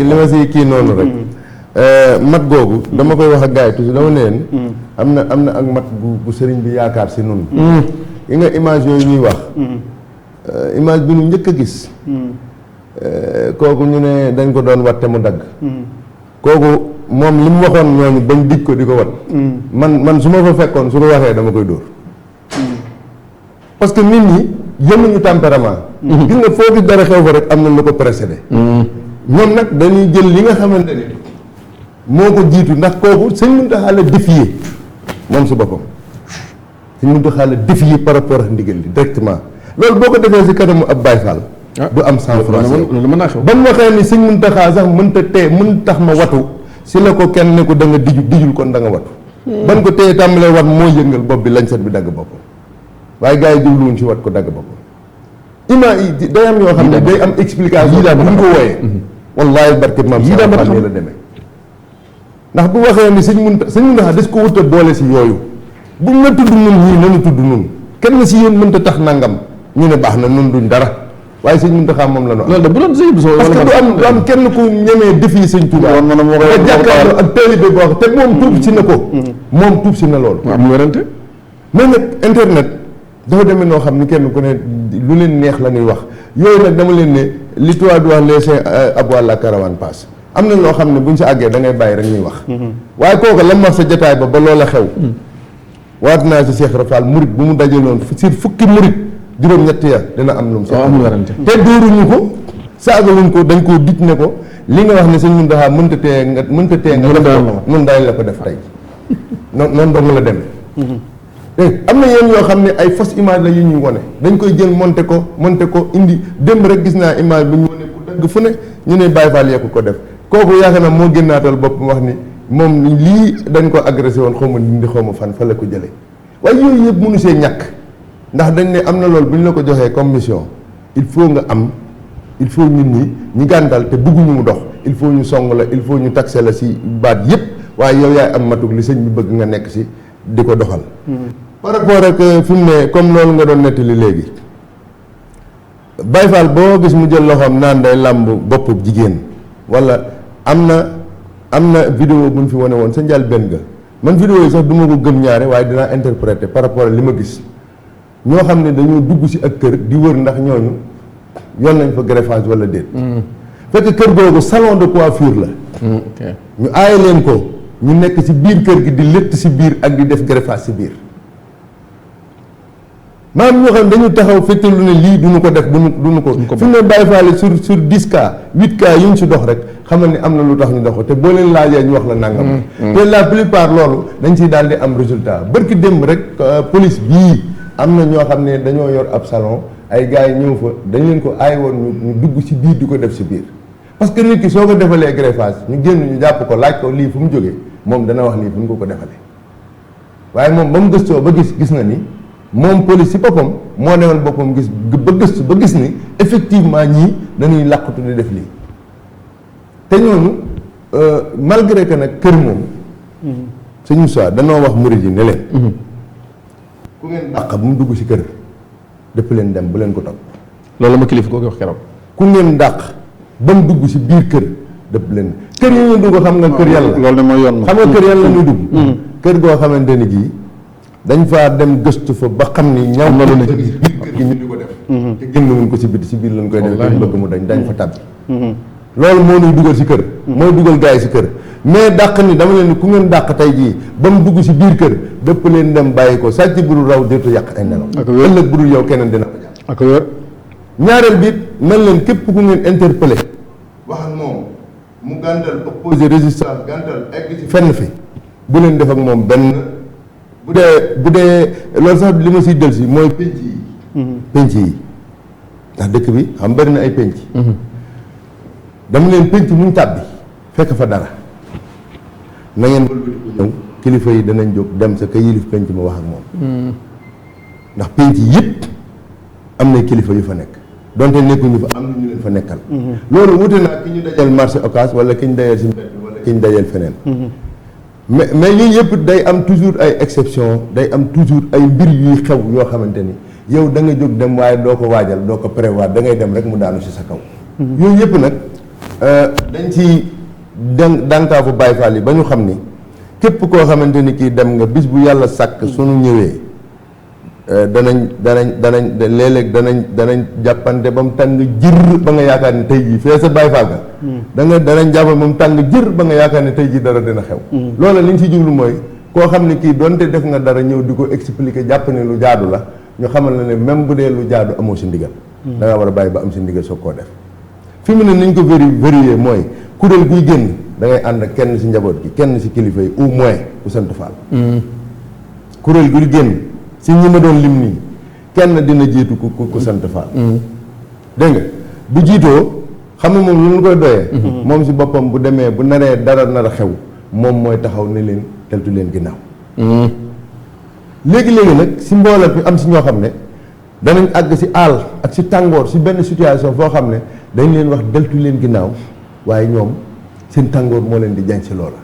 si kii noonu rek mat googu dama koy wax ak gars yi toujours dama ne leen am na ak mat bu sëriñ bi yaakaar si nun yi nga image yooyu ñuy wax image bi ñu njëkk a gis kooku ñu ne dañ ko doon wat te mu dagg kooku moom li mu waxoon ñooñu bañ dij ko di ko wat man su ma fa fekkoon su ko waxee dama koy dóor parce que nit ñi yemuñu tempérament gis nga foo gis dara xew fa rek am na lu ko précédé ñoom nag dañuy jël li nga xamante ni moo ko jiitu ndax kooku Sëñ Muntaxa la défier moom si boppam Sëñ Muntaxa la défier par rapport ak ndigal li directement loolu boo ko defee si kanamu ab Baay Faal du am sans français ba mu waxee ni Sëñ Muntaxa sax mën tax ma watu si la ko kenn ne ko da nga dijul kon da nga watu ban ko téye tàmbalee wat moo yëngal bopp bi lañ set bi dagg boppam waaye gars yi jubluwuñ si wat ko dagg boppam yi day am yoo xam ne day am explication yii daal bu ñu ko wooyee wallaahi barke maam yii daal nii la demee ndax bu waxee ni Sëñ Muntaxa des ko wut a boole si yooyu bu nga tudd nun ñii nanu tudd nun kenn si yéen mënta tax nangam ñu ne baax na nun duñ dara waaye Sëñ Muntaxa moom la no loolu de bu doon sëñ bi parce que du am kenn ku ñemee défi Sëñ Tuubaa nga jàkkaarloo ak taalibe boo wax te moom tuub si na ko moom tuub si na loolu am werante mais nag internet dafa demee noo xam ni kenn ku ne lu leen neex la ñuy wax yooyu nag dama leen ne li tubaab di wax laisser aboyer la caravane passe am na loo xam ne buñ si àggee da ngay bàyyi rek ñuy wax waaye kooku la mu wax sa jotaay ba loola xew waat naa si Cheikh Rafal murit bu mu dajaloon si fukki murit juróom-ñett ya dina am lu mu amul warante te dóoruñu ko saagawuñ ko dañ koo dij ne ko li nga wax ne Sëñ Muntaxa mënta tee nga def ko nun dañ la ko def tey noonu dong la demee am na yéen yoo xam ne ay fausse image la yu ñuy wone dañ koy jël monté ko indi démb rek gis naa image bu ñu wone ku dagg fu ne ñu ne Baye Fall yeeku ko def kooku yaakaar naa moo génnaatal bopp wax ni moom lii dañ ko agressé woon xaw ma dindi xaw ma fan fa la ko jëlee waaye yooyu yëpp mënu see ñàkk ndax dañ ne am na loolu bu ñu la ko joxee comme mission il faut ñun ñi gàntal te bëgguñu mu dox il faut ñu song la il faut ñu taxé la si baat yëpp waaye yow yaay am matug li sëñ bi bëgg nga nekk si di ko doxal par rapport ak fi mu ne comme loolu nga doon nettali léegi Baye Fall boo gis mu jël loxoom naan day làmb boppu jigéen wala am na vidéo bu ñu fi wane woon sa njël benn ga man vidéo yi sax du ma ko gëm ñaare waaye dinaa interpréter par rapport ak li ma gis ñoo xam ne dañoo dugg si ak kër di wër ndax ñooñu yoon nañ fa greffage wala déet fekk kër googu salon de coiffure la ñu aaye leen ko ñu nekk si biir kër gi di létt si biir ak di def greffage si biir maanaam ñoo xam ne dañu taxaw fekk lu ne lii duñu ko def duñu ko fi mu ne Baye Fall sur 10 cas 8 cas yu ñu si dox rek xamal ni am na lu tax ñu dox ko te boo leen laajee ñu wax la nangam te la plupart loolu dañ siy daal di am résultat bërki démb rek police bii am na ñoo xam ne dañoo yor ab salon ay gars yi ñëw fa dañ leen ko aay woon ñu dugg si biir di ko def si biir parce que nit ki soo ko defalee greffage ñu génn ñu jàpp ko laaj ko lii fu mu jógee moom dana wax lii fu ñu ko defalee waaye moom ba mu gëstoo ba gis na ni moom police si boppam moo newoon boppam gëstu ba gis ni effectivement ñii dañuy làqatu di def lii te ñooñu malgré que nag kër moom sëñ Moussa danoo wax murid yi ne leen ku ngeen dàq bu mu dugg si kër dëpp leen dem bu leen ko topp loolu ma kilifa koo koy wax keroog ku ngeen dàq ba mu dugg si biir kër dëpp leen kër yi ñu dugg xam nga kër yàlla loolu de mooy yoon xam nga kër yàlla ñuy dugg kër goo xamante ni gii dañ faa dem gëstu fa ba xam ni ñaw na lu ne ci biir kër gi ñu di ko def te génn wuñ ko si biti si biir lañ koy def dañ bëgg mu dañ fa tàbbi loolu moo ñuy dugal si kër mooy dugal gars yi si kër mais dàq ni dama leen ni ku ngeen dàq tey jii ba mu dugg si biir kër dëpp leen dem bàyyi ko sàcc bu dul raw déetu yàq ay nelaw ëllëg bu dul yow keneen dina ko jàpp ak wér ñaareel bi mel leen képp ku ngeen interpellé wax ak moom mu gàntal opposé résistance gàntal egg ci fenn fi bu leen def ak moom benn bu dee loolu sax li ma siy del si mooy penc yi ndax dëkk bi xam bari na ay penc dama leen penc muñ tàbbi fekk fa dara na ngeen wëlbatiku ñëw kilifa yi danañ jóg dem sa ka yilif penc ma wax ak moom ndax penc yëpp am na kilifa yu fa nekk donte nekkuñu fa am na ñu leen fa nekkal loolu wute naa ki ñu dajal marché Ocass wala ki ñu dajal si mbedd wala ki ñu dajal feneen mais yooyu yëpp day am toujours ay exception day am toujours ay mbir yuy xew yoo xamante ni yow da nga jóg dem waaye doo ko waajal doo ko prévoir da ngay dem rek mu daanu si sa kaw yooyu yëpp nag dañ ci dànkaafu Baay Faal yi ba ñu xam ni képp koo xamante ni kii dem nga bis bu yàlla sàkk suñu ñëwee danañ léeg-léeg danañ jàppante ba mu tàng jër ba nga yaakaar ni tey jii fee sa Baay Faal ga danañ jàppante ba mu tàng jër ba nga yaakaar ni tey jii dara dina xew loola li ñu si jublu mooy koo xam ne kii doonte def nga dara ñëw di ko expliquer jàpp ne lu jaadu la ñu xamal na ne même bu dee lu jaadu amoo si ndigal da ngaa war a bàyyi ba am si ndigal soog koo def fi mu ne niñ ko vérifier mooy kuréel guy génn da ngay ànd ak kenn si njaboot gi kenn si kilifa yi au moins ku sant Fall kuréel guy génn si ñi ma doon lim nii kenn dina jiitu ku sant Fall dégg nga bu jiitoo xam nga moom lu ñu koy doyee moom si boppam bu demee bu naree dara nar a xew moom mooy taxaw ne leen teltu leen ginnaaw léegi-léegi nag si mbooloo bi am si ñoo xam ne danañ àgg si àll ak si tàngoor si benn situation foo xam ne dañ leen wax deltu leen ginnaaw waaye ñoom seen tàngoor moo leen di jañ si loola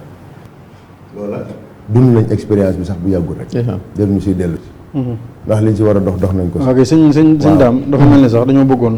dund nañ expérience bi sax bu yàggul rek jël ñu siy dellu si ndax liñ si war a dox nañ ko ok sëñ daam dafa mel ni sax dañoo bëggoon